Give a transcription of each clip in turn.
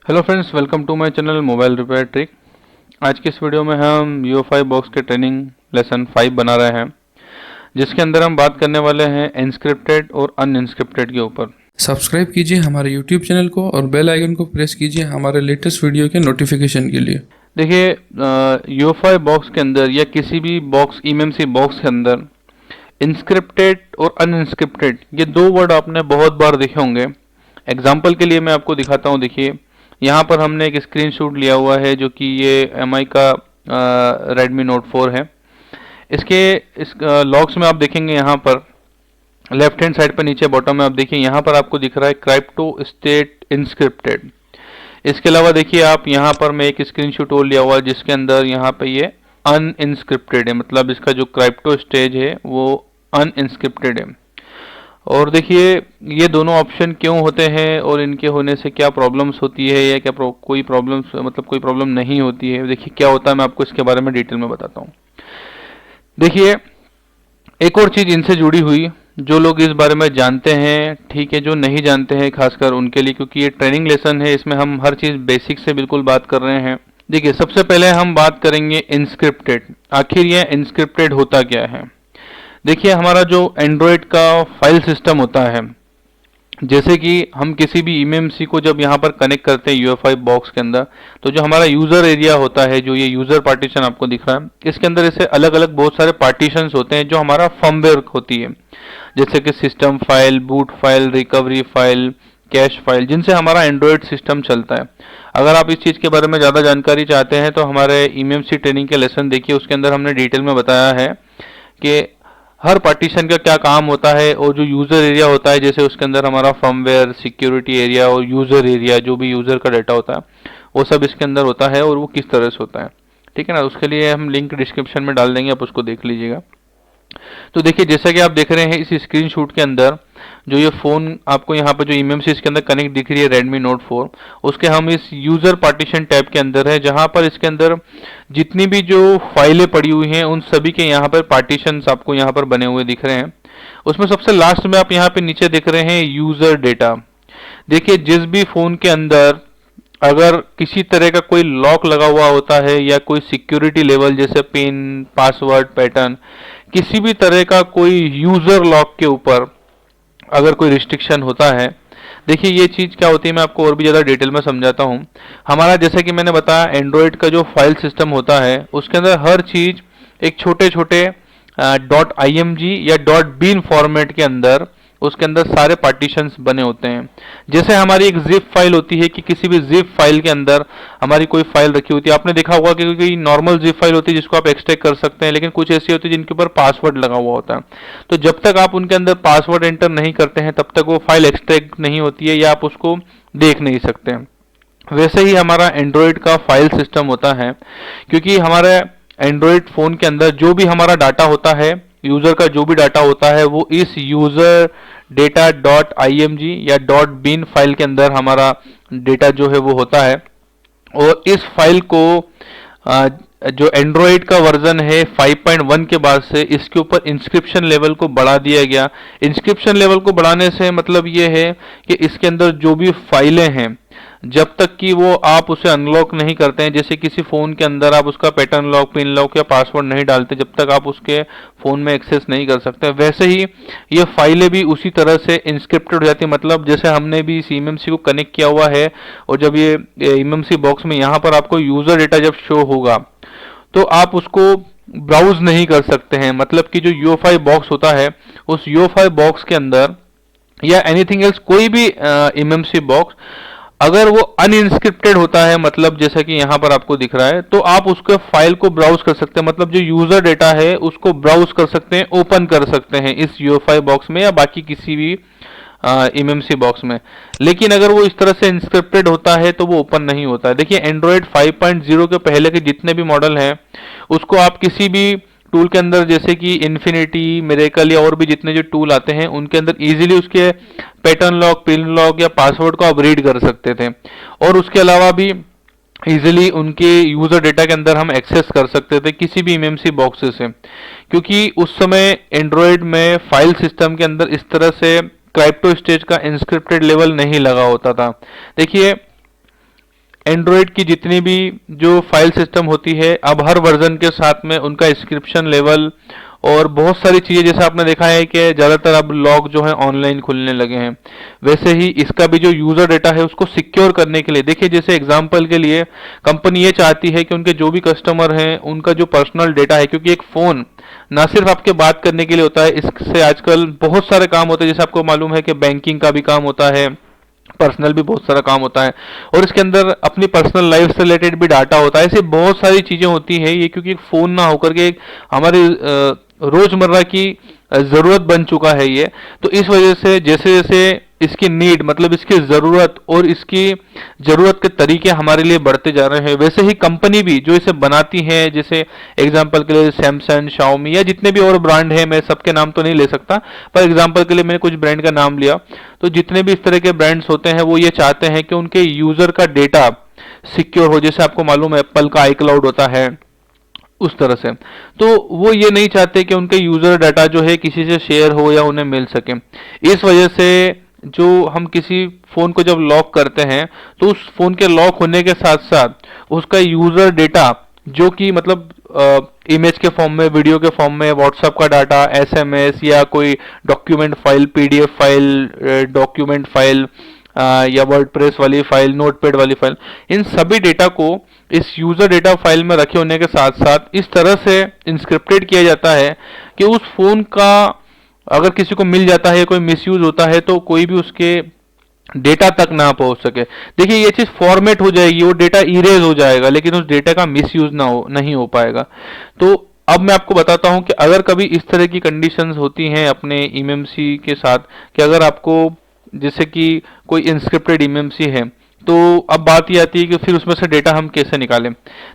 Hello friends, welcome to my channel mobile repair trick. आज की इस वीडियो में हम UEFI बॉक्स के ट्रेनिंग लेसन 5 बना रहे हैं, जिसके अंदर हम बात करने वाले हैं एनस्क्रिप्टेड और अनइंस्क्रिप्टेड के ऊपर। सब्सक्राइब कीजिए हमारे YouTube चैनल को और बेल आइकन को प्रेस कीजिए हमारे लेटेस्ट वीडियो के नोटिफिकेशन के लिए। देखिए, UEFI बॉक्स के अंदर या किसी भी बॉक्स eMMC बॉक्स के अंदर इंस्क्रिप्टेड और अनइंस्क्रिप्टेड ये दो वर्ड आपने बहुत बार देखे होंगे। एग्जाम्पल के लिए मैं आपको दिखाता हूँ। देखिए, यहाँ पर हमने एक स्क्रीनशॉट लिया हुआ है जो कि ये MI का Redmi Note 4 है। इस लॉग्स में आप देखेंगे, यहाँ पर लेफ्ट हैंड साइड पर नीचे बॉटम में आप देखिए, यहाँ पर आपको दिख रहा है क्रिप्टो स्टेट इंस्क्रिप्टेड। इसके अलावा देखिए, आप यहाँ पर मैं एक स्क्रीनशॉट और लिया हुआ है जिसके अंदर यहाँ पे ये अनइंस्क्रिप्टेड है, मतलब इसका जो क्रिप्टो स्टेज है वो अनइंस्क्रिप्टेड है। और देखिए, ये दोनों ऑप्शन क्यों होते हैं और इनके होने से क्या प्रॉब्लम्स होती है या क्या कोई प्रॉब्लम्स मतलब कोई प्रॉब्लम नहीं होती है। देखिए क्या होता है, मैं आपको इसके बारे में डिटेल में बताता हूँ। देखिए, एक और चीज़ इनसे जुड़ी हुई, जो लोग इस बारे में जानते हैं ठीक है, जो नहीं जानते हैं खासकर उनके लिए, क्योंकि ये ट्रेनिंग लेसन है, इसमें हम हर चीज़ बेसिक से बिल्कुल बात कर रहे हैं। देखिए, सबसे पहले हम बात करेंगे इंस्क्रिप्टेड। आखिर यह इंस्क्रिप्टेड होता क्या है। देखिए, हमारा जो एंड्रॉयड का फाइल सिस्टम होता है, जैसे कि हम किसी भी eMMC को जब यहाँ पर कनेक्ट करते हैं UEFI बॉक्स के अंदर, तो जो हमारा यूज़र एरिया होता है, जो ये यूज़र पार्टीशन आपको दिख रहा है, इसके अंदर ऐसे अलग अलग बहुत सारे पार्टीशंस होते हैं जो हमारा फर्मवेयर होती है, जैसे कि system file, boot file, recovery file, cash file, जिनसे हमारा एंड्रॉयड सिस्टम चलता है। अगर आप इस चीज़ के बारे में ज़्यादा जानकारी चाहते हैं तो हमारे eMMC ट्रेनिंग के लेसन देखिए, उसके अंदर हमने डिटेल में बताया है कि हर पार्टीशन का क्या काम होता है। और जो यूज़र एरिया होता है, जैसे उसके अंदर हमारा फर्मवेयर, सिक्योरिटी एरिया और यूज़र एरिया, जो भी यूज़र का डाटा होता है वो सब इसके अंदर होता है और वो किस तरह से होता है, ठीक है ना। उसके लिए हम लिंक डिस्क्रिप्शन में डाल देंगे, आप उसको देख लीजिएगा। तो देखिए, जैसा कि आप देख रहे हैं इस स्क्रीनशॉट के अंदर, जो ये फ़ोन आपको यहाँ पर जो eMMC इसके अंदर कनेक्ट दिख रही है Redmi Note 4, उसके हम इस यूज़र पार्टीशन टैब के अंदर है, जहाँ पर इसके अंदर जितनी भी जो फाइलें पड़ी हुई हैं उन सभी के यहाँ पर पार्टीशंस आपको यहाँ पर बने हुए दिख रहे हैं। उसमें सबसे लास्ट में आप यहाँ पे नीचे देख रहे हैं यूज़र डेटा। देखिए, जिस भी फ़ोन के अंदर अगर किसी तरह का कोई लॉक लगा हुआ होता है या कोई सिक्योरिटी लेवल जैसे पिन, पासवर्ड, पैटर्न, किसी भी तरह का कोई यूज़र लॉक के ऊपर अगर कोई रिस्ट्रिक्शन होता है, देखिए ये चीज़ क्या होती है, मैं आपको और भी ज़्यादा डिटेल में समझाता हूँ। हमारा जैसे कि मैंने बताया, एंड्रॉयड का जो फाइल सिस्टम होता है उसके अंदर हर चीज़ एक छोटे छोटे .img या .bin फॉर्मेट के अंदर उसके अंदर सारे पार्टीशंस बने होते हैं। जैसे हमारी एक जिप फाइल होती है कि किसी भी जिप फाइल के अंदर हमारी कोई फाइल रखी होती है, आपने देखा होगा कि कोई नॉर्मल जिप फाइल होती है जिसको आप एक्सट्रैक्ट कर सकते हैं, लेकिन कुछ ऐसी होती है जिनके ऊपर पासवर्ड लगा हुआ होता है। तो जब तक आप उनके अंदर पासवर्ड एंटर नहीं करते हैं तब तक वो फाइल एक्सट्रैक्ट नहीं होती है या आप उसको देख नहीं सकते हैं। वैसे ही हमारा एंड्रॉयड का फाइल सिस्टम होता है, क्योंकि हमारे एंड्रॉयड फ़ोन के अंदर जो भी हमारा डाटा होता है, यूज़र का जो भी डाटा होता है, वो इस यूज़र डेटा .img या .bin फाइल के अंदर हमारा डेटा जो है वो होता है। और इस फाइल को जो एंड्रॉयड का वर्जन है 5.1 के बाद से इसके ऊपर इंस्क्रिप्शन लेवल को बढ़ा दिया गया। इंस्क्रिप्शन लेवल को बढ़ाने से मतलब ये है कि इसके अंदर जो भी फाइलें हैं, जब तक कि वो आप उसे अनलॉक नहीं करते हैं, जैसे किसी फ़ोन के अंदर आप उसका पैटर्न लॉक, पिन लॉक या पासवर्ड नहीं डालते, जब तक आप उसके फ़ोन में एक्सेस नहीं कर सकते। वैसे ही ये फाइलें भी उसी तरह से इंस्क्रिप्टेड हो जाती है, मतलब जैसे हमने भी इस eMMC को कनेक्ट किया हुआ है और जब ये eMMC बॉक्स में यहाँ पर आपको यूज़र डेटा जब शो होगा तो आप उसको ब्राउज नहीं कर सकते हैं। मतलब कि जो UEFI बॉक्स होता है, उस UEFI बॉक्स के अंदर या एनीथिंग एल्स कोई भी eMMC बॉक्स अगर वो अनइंस्क्रिप्टेड होता है, मतलब जैसा कि यहाँ पर आपको दिख रहा है, तो आप उसके फाइल को ब्राउज कर सकते हैं, मतलब जो यूजर डेटा है उसको ब्राउज कर सकते हैं, ओपन कर सकते हैं इस UEFI बॉक्स में या बाकी किसी भी eMMC बॉक्स में। लेकिन अगर वो इस तरह से इंस्क्रिप्टेड होता है तो वो ओपन नहीं होता है। देखिए, एंड्रॉयड 5.0 के पहले के जितने भी मॉडल हैं उसको आप किसी भी टूल के अंदर, जैसे कि इन्फिनिटी, मिरेकल या और भी जितने जो टूल आते हैं उनके अंदर इजीली उसके पैटर्न लॉक, पिन लॉक या पासवर्ड को आप रीड कर सकते थे। और उसके अलावा भी इजीली उनके यूजर डेटा के अंदर हम एक्सेस कर सकते थे किसी भी eMMC बॉक्स से, क्योंकि उस समय एंड्रॉयड में फाइल सिस्टम के अंदर इस तरह से क्रिप्टो स्टेज का इंस्क्रिप्टेड लेवल नहीं लगा होता था। देखिए, एंड्रॉयड की जितनी भी जो फाइल सिस्टम होती है, अब हर वर्जन के साथ में उनका इंस्क्रिप्शन लेवल और बहुत सारी चीज़ें, जैसे आपने देखा है कि ज़्यादातर अब लॉग जो है ऑनलाइन खुलने लगे हैं, वैसे ही इसका भी जो यूज़र डेटा है उसको सिक्योर करने के लिए, देखिए जैसे एग्जांपल के लिए कंपनी ये चाहती है कि उनके जो भी कस्टमर हैं उनका जो पर्सनल डेटा है, क्योंकि एक फ़ोन ना सिर्फ आपके बात करने के लिए होता है, इससे आजकल बहुत सारे काम होते हैं, जैसे आपको मालूम है कि बैंकिंग का भी काम होता है, पर्सनल भी बहुत सारा काम होता है, और इसके अंदर अपनी पर्सनल लाइफ से रिलेटेड भी डाटा होता है। ऐसी बहुत सारी चीज़ें होती हैं ये, क्योंकि एक फ़ोन ना होकर के एक हमारी रोज़मर्रा की ज़रूरत बन चुका है ये। तो इस वजह से जैसे जैसे इसकी नीड, मतलब इसकी ज़रूरत और इसकी ज़रूरत के तरीके हमारे लिए बढ़ते जा रहे हैं, वैसे ही कंपनी भी जो इसे बनाती है, जैसे एग्जांपल के लिए सैमसंग, शाओमी या जितने भी और ब्रांड हैं, मैं सबके नाम तो नहीं ले सकता, पर एग्जांपल के लिए मैंने कुछ ब्रांड का नाम लिया। तो जितने भी इस तरह के ब्रांड्स होते हैं वो ये चाहते हैं कि उनके यूज़र का डेटा सिक्योर हो, जैसे आपको मालूम है एप्पल का iCloud होता है, उस तरह से। तो वो ये नहीं चाहते कि उनके यूजर डाटा जो है किसी से शेयर हो या उन्हें मिल सके। इस वजह से जो हम किसी फोन को जब लॉक करते हैं तो उस फोन के लॉक होने के साथ साथ उसका यूजर डेटा, जो कि मतलब इमेज के फॉर्म में, वीडियो के फॉर्म में, व्हाट्सएप का डाटा, एसएमएस या कोई document file, PDF file, document file, या वर्डप्रेस वाली फाइल, नोटपैड वाली फाइल, इन सभी डेटा को इस यूजर डेटा फाइल में रखे होने के साथ साथ इस तरह से इंस्क्रिप्टेड किया जाता है कि उस फोन का अगर किसी को मिल जाता है, कोई मिसयूज होता है, तो कोई भी उसके डेटा तक ना पहुंच सके। देखिए ये चीज फॉर्मेट हो जाएगी, वो डेटा इरेज हो जाएगा, लेकिन उस डेटा का मिसयूज नहीं हो पाएगा। तो अब मैं आपको बताता हूं कि अगर कभी इस तरह की कंडीशंस होती हैं अपने ईएमएमसी के साथ, कि अगर आपको जैसे कि कोई इंस्क्रिप्टेड ईएमएमसी है, तो अब बात ये आती है कि फिर उसमें से डेटा हम कैसे निकालें।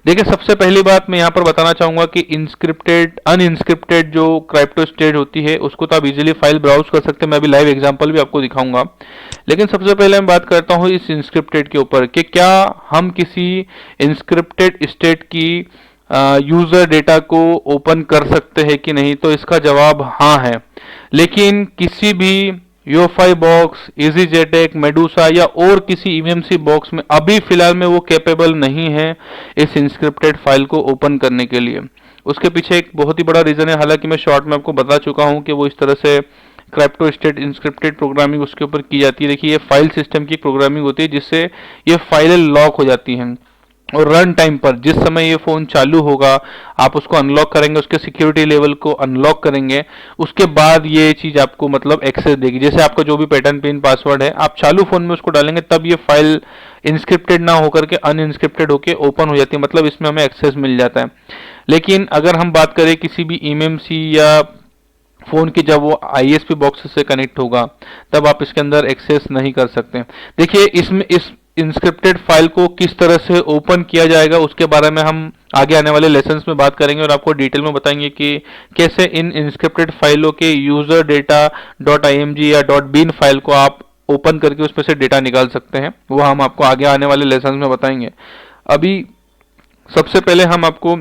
देखिए सबसे पहली बात मैं यहाँ पर बताना चाहूंगा कि इंस्क्रिप्टेड, अनइंस्क्रिप्टेड जो क्रिप्टो स्टेट होती है उसको तो आप इजीली फाइल ब्राउज कर सकते हैं, मैं अभी लाइव एग्जांपल भी आपको दिखाऊंगा। लेकिन सबसे पहले मैं बात करता हूँ इस इंस्क्रिप्टेड के ऊपर कि क्या हम किसी इंस्क्रिप्टेड स्टेट की यूजर डेटा को ओपन कर सकते हैं कि नहीं, तो इसका जवाब हाँ है। लेकिन किसी भी यूएफआई बॉक्स, EasyJetX, मेडूसा या और किसी ईएमसी बॉक्स में अभी फिलहाल में वो कैपेबल नहीं है इस इंस्क्रिप्टेड फाइल को ओपन करने के लिए। उसके पीछे एक बहुत ही बड़ा रीजन है, हालांकि मैं शॉर्ट में आपको बता चुका हूं कि वो इस तरह से क्रिप्टो स्टेट इंस्क्रिप्टेड प्रोग्रामिंग उसके ऊपर की जाती है। देखिए ये फाइल सिस्टम की प्रोग्रामिंग होती है जिससे ये फाइलें लॉक हो जाती हैं, और रन टाइम पर जिस समय ये फोन चालू होगा आप उसको अनलॉक करेंगे, उसके सिक्योरिटी लेवल को अनलॉक करेंगे, उसके बाद ये चीज आपको मतलब एक्सेस देगी। जैसे आपका जो भी पैटर्न पिन पासवर्ड है आप चालू फोन में उसको डालेंगे, तब ये फाइल इंस्क्रिप्टेड ना होकर के अनइंस्क्रिप्टेड होकर ओपन हो जाती है, मतलब इसमें हमें एक्सेस मिल जाता है। लेकिन अगर हम बात करें किसी भी ईएमसी या फोन की, जब वो आईएसपी बॉक्स से कनेक्ट होगा तब आप इसके अंदर एक्सेस नहीं कर सकते। देखिए इसमें इस इंस्क्रिप्टेड फाइल को किस तरह से ओपन किया जाएगा उसके बारे में हम आगे आने वाले लेसन्स में बात करेंगे और आपको डिटेल में बताएंगे कि कैसे इन इंस्क्रिप्टेड फाइलों के यूजर डेटा .img या .bin फाइल को आप ओपन करके उसमें से डेटा निकाल सकते हैं। वो हम आपको आगे आने वाले लेसन्स में बताएंगे। अभी सबसे पहले हम आपको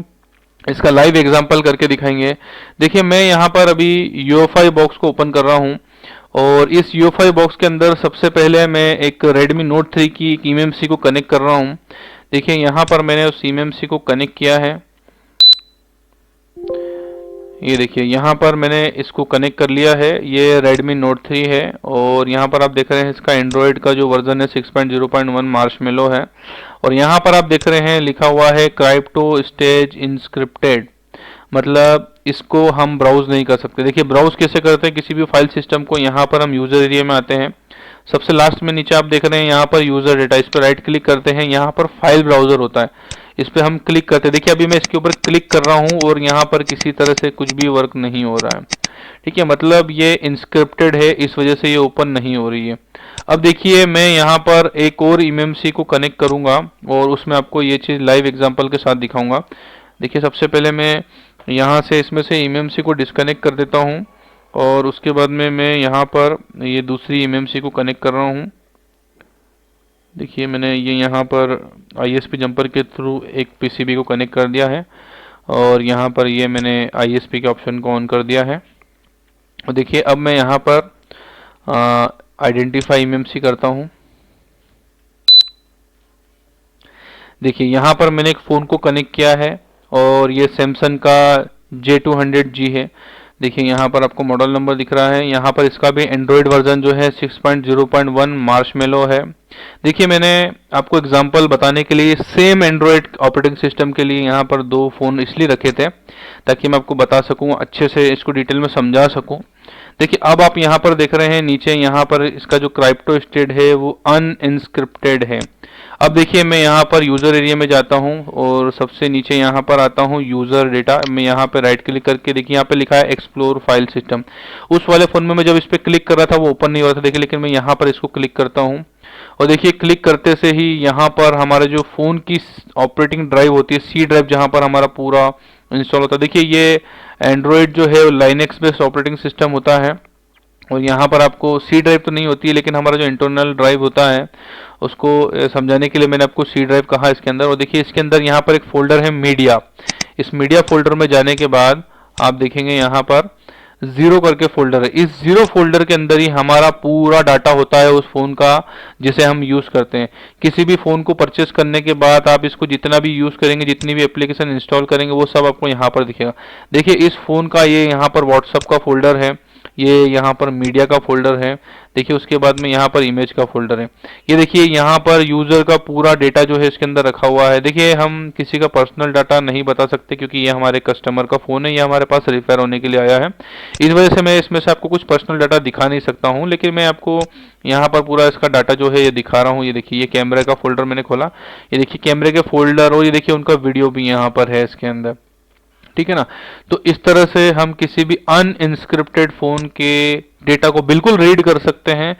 इसका लाइव एग्जांपल करके दिखाएंगे। देखिए मैं यहाँ पर अभी यूएफआई बॉक्स को ओपन कर रहा हूँ, और इस यूएफआई बॉक्स के अंदर सबसे पहले मैं एक Redmi Note 3 की एक ईएमसी को कनेक्ट कर रहा हूँ। देखिए यहाँ पर मैंने उस ईएमसी को कनेक्ट किया है, ये देखिए यहाँ पर मैंने इसको कनेक्ट कर लिया है। ये Redmi Note 3 है, और यहाँ पर आप देख रहे हैं इसका एंड्रॉयड का जो वर्जन है 6.0.1 मार्शमेलो है, और यहाँ पर आप देख रहे हैं लिखा हुआ है क्रिप्टो स्टेज इंस्क्रिप्टेड, मतलब इसको हम ब्राउज नहीं कर सकते। देखिए ब्राउज कैसे करते हैं किसी भी फाइल सिस्टम को, यहाँ पर हम यूजर एरिया में आते हैं, सबसे लास्ट में नीचे आप देख रहे हैं यहाँ पर यूजर डेटा, इस पर राइट क्लिक करते हैं, यहाँ पर फाइल ब्राउजर होता है, इस पर हम क्लिक करते हैं। देखिए अभी मैं इसके ऊपर क्लिक कर रहा हूँ और यहाँ पर किसी तरह से कुछ भी वर्क नहीं हो रहा है, ठीक है, मतलब ये इंस्क्रिप्टेड है, इस वजह से ये ओपन नहीं हो रही है। अब देखिए मैं यहाँ पर एक और ईएमसी को कनेक्ट करूँगा और उसमें आपको ये चीज़ लाइव एग्जाम्पल के साथ दिखाऊंगा। देखिए सबसे पहले मैं यहाँ से इसमें से ईएमसी को डिस्कनेक्ट कर देता हूँ, और उसके बाद में मैं यहाँ पर ये दूसरी ईएमसी को कनेक्ट कर रहा हूँ। देखिए मैंने ये यहाँ पर आईएसपी जंपर के थ्रू एक पीसीबी को कनेक्ट कर दिया है, और यहाँ पर ये मैंने आईएसपी के ऑप्शन को ऑन कर दिया है। और देखिए अब मैं यहाँ पर आइडेंटिफाई ईएमसी करता हूँ। देखिए यहाँ पर मैंने एक फ़ोन को कनेक्ट किया है और ये सैमसंग का J200G है। देखिए यहाँ पर आपको मॉडल नंबर दिख रहा है। यहाँ पर इसका भी एंड्रॉयड वर्जन जो है 6.0.1 मार्शमेलो है। देखिए मैंने आपको एग्जांपल बताने के लिए सेम एंड्रॉयड ऑपरेटिंग सिस्टम के लिए यहाँ पर दो फ़ोन इसलिए रखे थे ताकि मैं आपको बता सकूँ, अच्छे से इसको डिटेल में समझा सकूँ। देखिए अब आप यहाँ पर देख रहे हैं नीचे यहाँ पर इसका जो क्राइप्टो स्टेट है वो अनइंस्क्रिप्टेड है। अब देखिए मैं यहाँ पर यूज़र एरिया में जाता हूँ और सबसे नीचे यहाँ पर आता हूँ यूज़र डेटा। मैं यहाँ पे राइट क्लिक करके देखिए यहाँ पे लिखा है एक्सप्लोर फाइल सिस्टम। उस वाले फ़ोन में मैं जब इस पर क्लिक कर रहा था वो ओपन नहीं हो रहा था, देखिए, लेकिन मैं यहाँ पर इसको क्लिक करता हूँ और देखिए क्लिक करते से ही यहाँ पर हमारे जो फ़ोन की ऑपरेटिंग ड्राइव होती है, सी ड्राइव, जहाँ पर हमारा पूरा इंस्टॉल होता है। देखिए ये एंड्रॉयड जो है लाइनेक्स बेस्ड ऑपरेटिंग सिस्टम होता है और यहाँ पर आपको सी ड्राइव तो नहीं होती है, लेकिन हमारा जो इंटरनल ड्राइव होता है उसको समझाने के लिए मैंने आपको सी ड्राइव कहा इसके अंदर। और देखिए इसके अंदर यहाँ पर एक फोल्डर है मीडिया। इस मीडिया फोल्डर में जाने के बाद आप देखेंगे यहाँ पर जीरो करके फोल्डर है। इस जीरो फोल्डर के अंदर ही हमारा पूरा डाटा होता है उस फोन का जिसे हम यूज करते हैं। किसी भी फोन को परचेस करने के बाद आप इसको जितना भी यूज करेंगे, जितनी भी एप्लीकेशन इंस्टॉल करेंगे, वो सब आपको यहाँ पर दिखेगा। देखिए इस फोन का ये यहाँ पर व्हाट्सअप का फोल्डर है, ये यहाँ पर मीडिया का फोल्डर है। देखिए उसके बाद में यहाँ पर इमेज का फोल्डर है। ये देखिए यहाँ पर यूजर का पूरा डेटा जो है इसके अंदर रखा हुआ है। देखिए हम किसी का पर्सनल डाटा नहीं बता सकते क्योंकि ये हमारे कस्टमर का फ़ोन है, ये हमारे पास रिपेयर होने के लिए आया है। इस वजह से मैं इसमें से आपको कुछ पर्सनल डाटा दिखा नहीं सकता हूँ, लेकिन मैं आपको यहाँ पर पूरा इसका डाटा जो है ये दिखा रहा हूँ। ये देखिए ये कैमरे का फोल्डर मैंने खोला, ये देखिए कैमरे के फोल्डर, और ये देखिए उनका वीडियो भी यहाँ पर है इसके अंदर, ठीक है ना। तो इस तरह से हम किसी भी अनइंस्क्रिप्टेड फोन के डेटा को बिल्कुल रीड कर सकते हैं।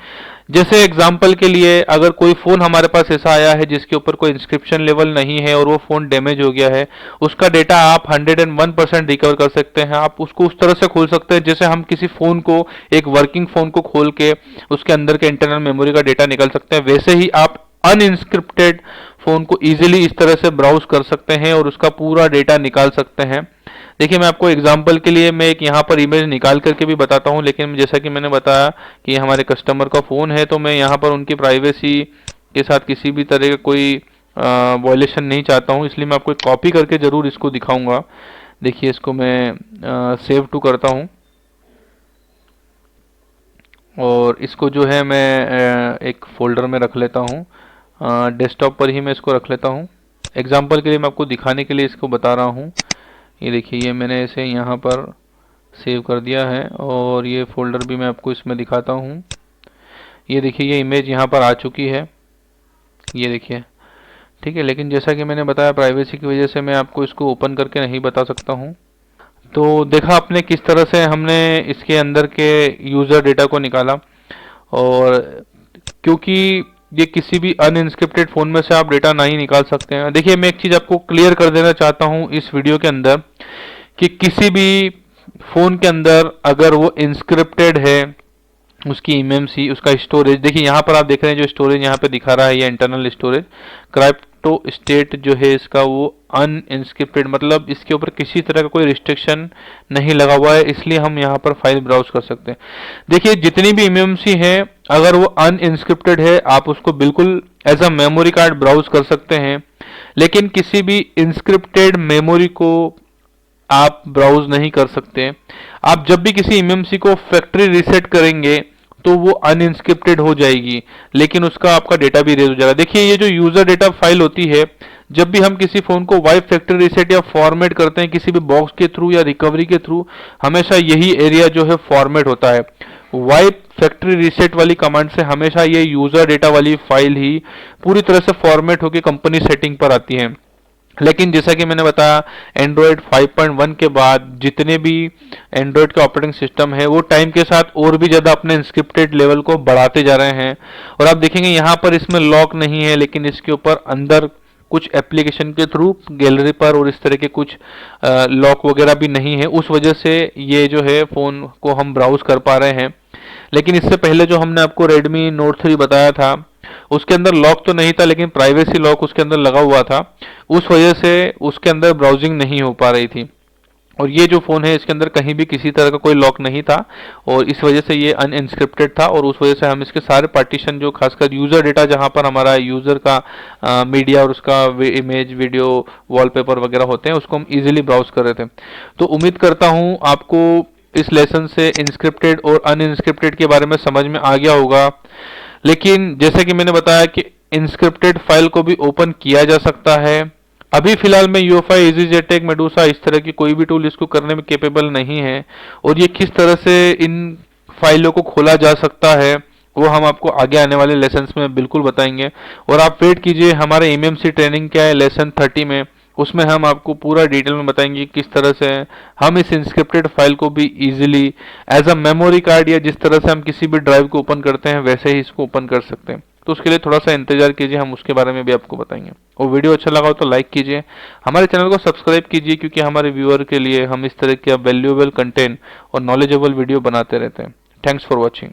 जैसे एग्जांपल के लिए अगर कोई फोन हमारे पास ऐसा आया है जिसके ऊपर कोई इंस्क्रिप्शन लेवल नहीं है और वो फोन डैमेज हो गया है, उसका डेटा आप 101% रिकवर कर सकते हैं। आप उसको उस तरह से खोल सकते हैं जैसे हम किसी फोन को, एक वर्किंग फोन को खोल के उसके अंदर के इंटरनल मेमोरी का डेटा निकाल सकते हैं, वैसे ही आप अनइंस्क्रिप्टेड फोन को इजीली इस तरह से ब्राउज कर सकते हैं और उसका पूरा डेटा निकाल सकते हैं। देखिए मैं आपको एग्जांपल के लिए मैं एक यहाँ पर इमेज निकाल करके भी बताता हूँ, लेकिन जैसा कि मैंने बताया कि हमारे कस्टमर का फ़ोन है तो मैं यहाँ पर उनकी प्राइवेसी के साथ किसी भी तरह का कोई वायलेशन नहीं चाहता हूँ, इसलिए मैं आपको एक कॉपी करके ज़रूर इसको दिखाऊंगा। देखिए इसको मैं सेव टू करता हूँ और इसको जो है मैं एक फ़ोल्डर में रख लेता हूँ, डेस्कटॉप पर ही मैं इसको रख लेता हूँ। एग्जाम्पल के लिए मैं आपको दिखाने के लिए इसको बता रहा हूँ। ये देखिए ये मैंने इसे यहाँ पर सेव कर दिया है और ये फोल्डर भी मैं आपको इसमें दिखाता हूँ। ये देखिए ये इमेज यहाँ पर आ चुकी है, ये देखिए, ठीक है। लेकिन जैसा कि मैंने बताया प्राइवेसी की वजह से मैं आपको इसको ओपन करके नहीं बता सकता हूँ। तो देखा आपने किस तरह से हमने इसके अंदर के यूज़र डेटा को निकाला, और क्योंकि ये किसी भी अनइंस्क्रिप्टेड फ़ोन में से आप डेटा नहीं निकाल सकते हैं। देखिए मैं एक चीज़ आपको क्लियर कर देना चाहता हूँ इस वीडियो के अंदर कि किसी भी फ़ोन के अंदर अगर वो इंस्क्रिप्टेड है, उसकी एमएमसी, उसका स्टोरेज, देखिए यहाँ पर आप देख रहे हैं जो स्टोरेज यहाँ पे दिखा रहा है ये इंटरनल स्टोरेज, क्राइप्टो स्टेट जो है इसका वो अनइंस्क्रिप्टेड, मतलब इसके ऊपर किसी तरह का कोई रिस्ट्रिक्शन नहीं लगा हुआ है, इसलिए हम यहाँ पर फाइल ब्राउज कर सकते हैं। देखिए जितनी भी एमएमसी है अगर वो अनइंस्क्रिप्टेड है आप उसको बिल्कुल as a memory card browse कर सकते हैं, लेकिन किसी भी इंस्क्रिप्टेड मेमोरी को आप ब्राउज नहीं कर सकते। आप जब भी किसी एमएमसी को फैक्ट्री रीसेट करेंगे तो वो अनइंस्क्रिप्टेड हो जाएगी, लेकिन उसका आपका डेटा भी इरेज हो जाएगा। देखिए ये जो यूजर डेटा फाइल होती है, जब भी हम किसी फोन को वाइप फैक्ट्री रीसेट या फॉर्मेट करते हैं किसी भी बॉक्स के थ्रू या रिकवरी के थ्रू, हमेशा यही एरिया जो है फॉर्मेट होता है। वाइप फैक्ट्री रीसेट वाली कमांड से हमेशा ये यूजर डेटा वाली फाइल ही पूरी तरह से फॉर्मेट होकर कंपनी सेटिंग पर आती है। लेकिन जैसा कि मैंने बताया एंड्रॉयड 5.1 के बाद जितने भी एंड्रॉयड के ऑपरेटिंग सिस्टम है वो टाइम के साथ और भी ज़्यादा अपने इंस्क्रिप्टेड लेवल को बढ़ाते जा रहे हैं। और आप देखेंगे यहाँ पर इसमें लॉक नहीं है, लेकिन इसके ऊपर अंदर कुछ एप्लीकेशन के थ्रू गैलरी पर और इस तरह के कुछ लॉक वगैरह भी नहीं है, उस वजह से ये जो है फ़ोन को हम ब्राउज कर पा रहे हैं। लेकिन इससे पहले जो हमने आपको Redmi Note 3 बताया था उसके अंदर लॉक तो नहीं था, लेकिन प्राइवेसी लॉक उसके अंदर लगा हुआ था, उस वजह से उसके अंदर ब्राउजिंग नहीं हो पा रही थी। और ये जो फ़ोन है इसके अंदर कहीं भी किसी तरह का कोई लॉक नहीं था और इस वजह से ये अनइंस्क्रिप्टेड था और उस वजह से हम इसके सारे पार्टीशन जो खासकर यूज़र डेटा जहाँ पर हमारा यूज़र का मीडिया और उसका इमेज वीडियो वॉलपेपर वगैरह होते हैं उसको हम इजीली ब्राउज कर रहे थे। तो उम्मीद करता हूँ आपको इस लेसन से इंस्क्रिप्टेड और अनइंस्क्रिप्टेड के बारे में समझ में आ गया होगा। लेकिन जैसे कि मैंने बताया कि इंस्क्रिप्टेड फाइल को भी ओपन किया जा सकता है। अभी फिलहाल में UEFI, EasyJetTech, मेडूसा इस तरह की कोई भी टूल इसको करने में कैपेबल नहीं है और ये किस तरह से इन फाइलों को खोला जा सकता है वो हम आपको आगे आने वाले लेसन्स में बिल्कुल बताएंगे। और आप वेट कीजिए, हमारे MMC ट्रेनिंग क्या है लेसन 30 में, उसमें हम आपको पूरा डिटेल में बताएंगे किस तरह से हम इस इंस्क्रिप्टेड फाइल को भी easily as a memory card या जिस तरह से हम किसी भी ड्राइव को ओपन करते हैं वैसे ही इसको ओपन कर सकते हैं। तो उसके लिए थोड़ा सा इंतजार कीजिए, हम उसके बारे में भी आपको बताएंगे। और वीडियो अच्छा लगा हो तो लाइक कीजिए, हमारे चैनल को सब्सक्राइब कीजिए क्योंकि हमारे व्यूअर के लिए हम इस तरह के वैल्यूएबल कंटेंट और नॉलेजेबल वीडियो बनाते रहते हैं। Thanks for watching.